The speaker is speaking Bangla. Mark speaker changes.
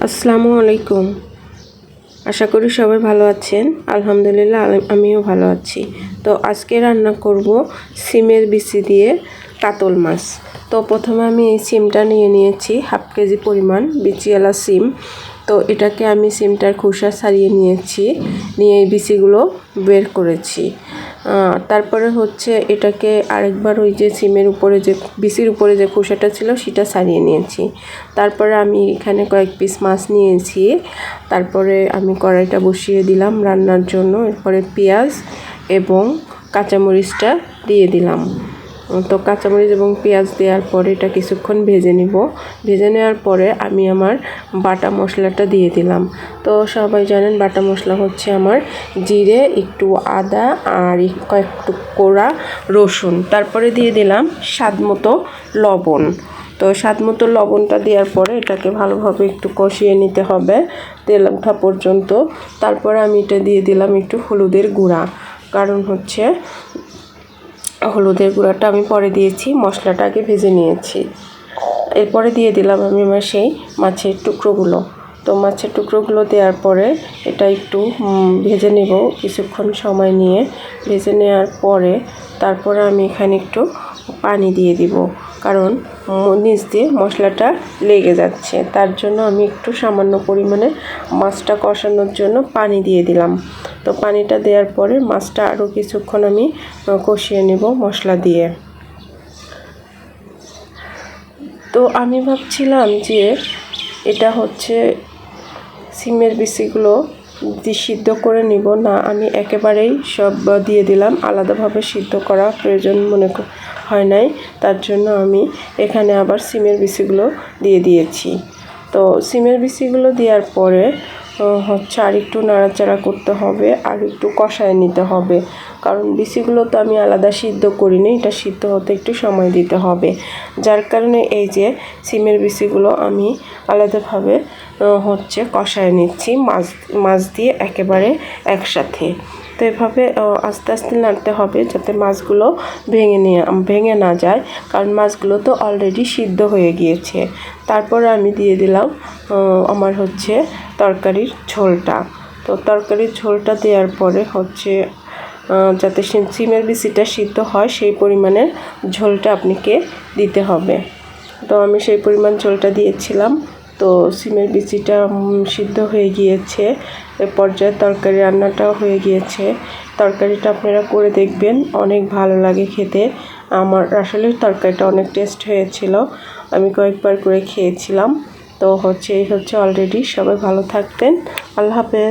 Speaker 1: আসসালামু আলাইকুম। আশা করি সবাই ভালো আছেন। আলহামদুলিল্লাহ আমিও ভালো আছি। তো আজকে রান্না করব সিমের বিচি দিয়ে কাতল মাছ। তো প্রথমে আমি এই সিমটা নিয়ে নিয়েছি হাফ কেজি পরিমাণ বিচিওয়ালা সিম। তো এটাকে আমি সিমটার খোসা ছাড়িয়ে নিয়েছি, নিয়ে এই বিচিগুলো বের করেছি। তারপরে হচ্ছে এটাকে আরেকবার ওই যে সিমের উপরে যে বিচির উপরে যে খোসাটা ছিল সেটা ছাড়িয়ে নিয়েছি। তারপরে আমি এখানে কয়েক পিস মাছ নিয়েছি। তারপরে আমি কড়াইটা বসিয়ে দিলাম রান্নার জন্য। এরপরে পেঁয়াজ এবং কাঁচামরিচটা দিয়ে দিলাম। তো কাঁচামরিচ এবং পেঁয়াজ দেওয়ার পরে এটা কিছুক্ষণ ভেজে নিব। ভেজে নেওয়ার পরে আমি আমার বাটা মশলাটা দিয়ে দিলাম। তো সবাই জানেন বাটা মশলা হচ্ছে আমার জিরে, একটু আদা আর কয়েকটু কোড়া রসুন। তারপরে দিয়ে দিলাম স্বাদ মতো লবণ। তো স্বাদ মতো লবণটা দেওয়ার পরে এটাকে ভালোভাবে একটু কষিয়ে নিতে হবে তেল ওঠা পর্যন্ত। তারপরে আমি এটা দিয়ে দিলাম একটু হলুদের গুঁড়া, কারণ হচ্ছে হলুদের গুঁড়াটা আমি পরে দিয়েছি, মশলাটা আগে ভেজে নিয়েছি। এরপরে দিয়ে দিলাম আমি আমার সেই মাছের টুকরোগুলো। তো মাছের টুকরোগুলো দেওয়ার পরে এটা একটু ভেজে নেব কিছুক্ষণ সময় নিয়ে। ভেজে নেওয়ার পরে তারপরে আমি এখানে একটু পানি দিয়ে দিব, কারণ নিচ দিয়ে মশলাটা লেগে যাচ্ছে। তার জন্য আমি একটু সামান্য পরিমাণে মাছটা কষানোর জন্য পানি দিয়ে দিলাম। তো পানিটা দেওয়ার পরে মাছটা আরও কিছুক্ষণ আমি কষিয়ে নেব মশলা দিয়ে। তো আমি ভাবছিলাম যে এটা হচ্ছে সিমের বিচিগুলো সিদ্ধ করে নিব না, আমি একেবারেই সব দিয়ে দিলাম, আলাদাভাবে সিদ্ধ করা প্রয়োজন মনে হয় নাই। তার জন্য আমি এখানে আবার সিমের বিচিগুলো দিয়ে দিয়েছি। তো সিমের বিচিগুলো দেওয়ার পরে হচ্ছে আর একটু নাড়াচাড়া করতে হবে, আর একটু কষায় নিতে হবে, কারণ বিচিগুলো তো আমি আলাদা সিদ্ধ করিনি, এটা সিদ্ধ হতে একটু সময় দিতে হবে। যার কারণে এই যে সিমের বিচিগুলো আমি আলাদাভাবে হচ্ছে কষায় নিচ্ছি মাছ দিয়ে একেবারে একসাথে। তো এভাবে আস্তে আস্তে নাড়তে হবে যাতে মাছগুলো ভেঙে না যায়, কারণ মাছগুলো তো অলরেডি সিদ্ধ হয়ে গিয়েছে। তারপরে আমি দিয়ে দিলাম আমার হচ্ছে তরকারির ঝোলটা। তো তরকারির ঝোলটা দেওয়ার পরে হচ্ছে যাতে সিমের বিচিটা সিদ্ধ হয় সেই পরিমাণের ঝোলটা আপনাকে দিতে হবে। তো আমি সেই পরিমাণ ঝোলটা দিয়েছিলাম। তো সিমের বিচিটা সিদ্ধ হয়ে গিয়েছে। এ পর্যায়ে তরকারি রান্নাটাও হয়ে গিয়েছে। তরকারিটা আপনারা করে দেখবেন, অনেক ভালো লাগে খেতে। আমার আসলে তরকারিটা অনেক টেস্ট হয়েছিল, আমি কয়েকবার করে খেয়েছিলাম। তো এই হচ্ছে অলরেডি। সবাই ভালো থাকবেন। আল্লাহ হাফেজ।